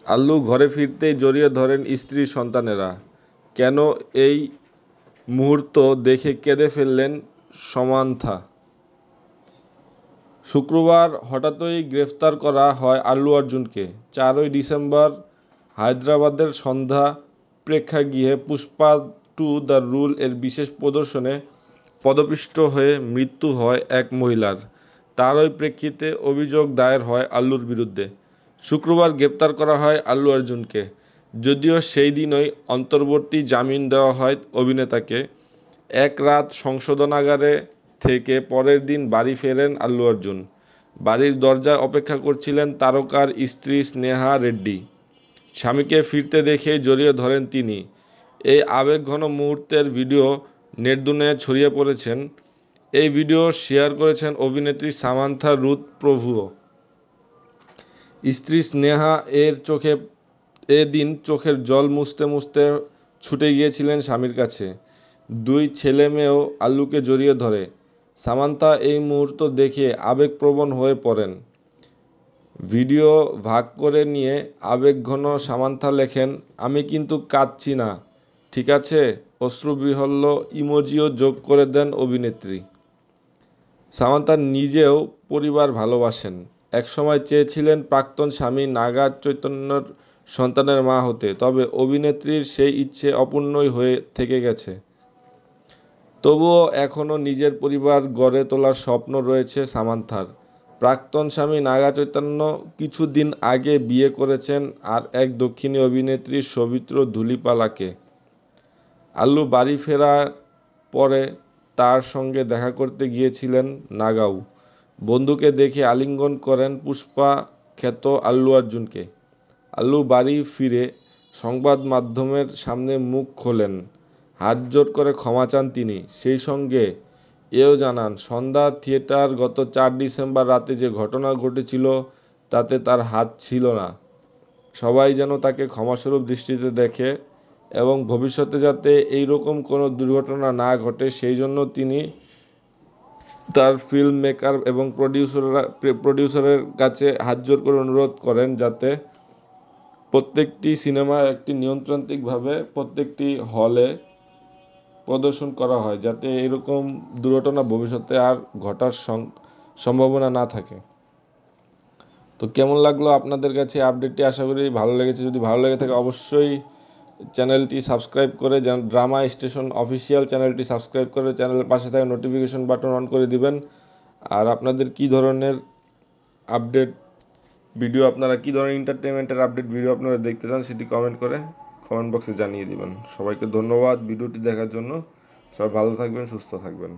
আল্লু ঘরে ফিরতেই জড়িয়ে ধরেন স্ত্রী সন্তানেরা। কেন এই মুহূর্ত দেখে কেঁদে ফেললেন সামান্থা। শুক্রবার হঠাৎই গ্রেফতার করা হয় আল্লু অর্জুনকে। 4ই ডিসেম্বর হায়দ্রাবাদের সন্ধ্যা প্রেক্ষাগৃহে পুষ্পা 2 দ্য রুল এর বিশেষ প্রদর্শনে পদপিষ্ট হয়ে মৃত্যু হয় এক মহিলার। তারই প্রেক্ষিতে অভিযোগ দায়ের হয় আল্লুর বিরুদ্ধে। শুক্রবার গ্রেপ্তার করা হয় আল্লু অর্জুনকে। যদিও সেই দিনই অন্তর্বর্তী জামিন দেওয়া হয় অভিনেতাকে। এক রাত সংশোধনাগারে থেকে পরের দিন বাড়ি ফেরেন আল্লু অর্জুন। বাড়ির দরজায় অপেক্ষা করছিলেন তারকার স্ত্রী স্নেহা রেড্ডি। স্বামীকে ফিরতে দেখে জড়িয়ে ধরেন তিনি। এই আবেগঘন মুহূর্তের ভিডিও নেটদুনিয়ায় ছড়িয়ে পড়েছেন। এই ভিডিও শেয়ার করেছেন অভিনেত্রী সামান্থা রুথ প্রভুও। স্ত্রী স্নেহা এদিন চোখের জল মুছতে মুছতে ছুটে গিয়েছিলেন স্বামীর কাছে। 2 ছেলে মেয়েও আল্লুকে জড়িয়ে ধরে। সামান্থা এই মুহূর্ত দেখে আবেগপ্রবণ হয়ে পড়েন। ভিডিও ভাগ করে নিয়ে আবেগঘন সামান্থা লেখেন, আমি কিন্তু কাঁদছি না, ঠিক আছে। অশ্রুবিহ্বল ইমোজিও যোগ করে দেন অভিনেত্রী। সামান্থা নিজেও পরিবার ভালোবাসেন। একসময় চেয়েছিলেন প্রাক্তন স্বামী নাগা চৈতন্যর সন্তানের মা হতে, তবে অভিনেত্রীর সেই ইচ্ছে অপূর্ণই হয়ে থেকে গেছে। তবুও এখনও নিজের পরিবার গড়ে তোলার স্বপ্ন রয়েছে সামান্থার। প্রাক্তন স্বামী নাগা চৈতন্য কিছুদিন আগে বিয়ে করেছেন আর এক দক্ষিণী অভিনেত্রী সৌমিত্র ধুলিপালাকে। আল্লু বাড়ি ফেরার পরে তার সঙ্গে দেখা করতে গিয়েছিলেন নাগাও। বন্ধুকে দেখে আলিঙ্গন করেন পুষ্পা খ্যাত আল্লু অর্জুনকে। আল্লু বাড়ি ফিরে সংবাদ মাধ্যমের সামনে মুখ খোলেন। হাতজোড় করে ক্ষমা চান তিনি। সেই সঙ্গে এও জানান, সন্ধ্যা থিয়েটার গত 4 ডিসেম্বর রাতে যে ঘটনা ঘটেছিল তাতে তার হাত ছিল না। সবাই যেন তাকে ক্ষমাস্বরূপ দৃষ্টিতে দেখে এবং ভবিষ্যতে যাতে এই রকম কোনো দুর্ঘটনা না ঘটে সেই জন্য তিনি তার ফিল্ম মেকার এবং প্রডিউসারের কাছে হাতজোড় করে অনুরোধ করেন যাতে প্রত্যেকটি সিনেমা একটি নিয়মতান্ত্রিকভাবে প্রত্যেকটি হলে প্রদর্শন করা হয়, যাতে এরকম দুর্ঘটনা ভবিষ্যতে আর ঘটার সম্ভাবনা না থাকে। তো কেমন লাগলো আপনাদের কাছে আপডেটটি? আশা করি ভালো লেগেছে। যদি ভালো লেগে থাকে অবশ্যই চ্যানেলটি সাবস্ক্রাইব করে ড্রামা স্টেশন অফিসিয়াল চ্যানেলটি সাবস্ক্রাইব করে চ্যানেলের পাশে থাকা নোটিফিকেশন বাটন অন করে দিবেন। আর আপনাদের কী ধরনের আপডেট ভিডিও, আপনারা কী ধরনের এন্টারটেনমেন্টের আপডেট ভিডিও আপনারা দেখতে চান সেটি কমেন্ট বক্সে জানিয়ে দিবেন। সবাইকে ধন্যবাদ ভিডিওটি দেখার জন্য। সবাই ভালো থাকবেন, সুস্থ থাকবেন।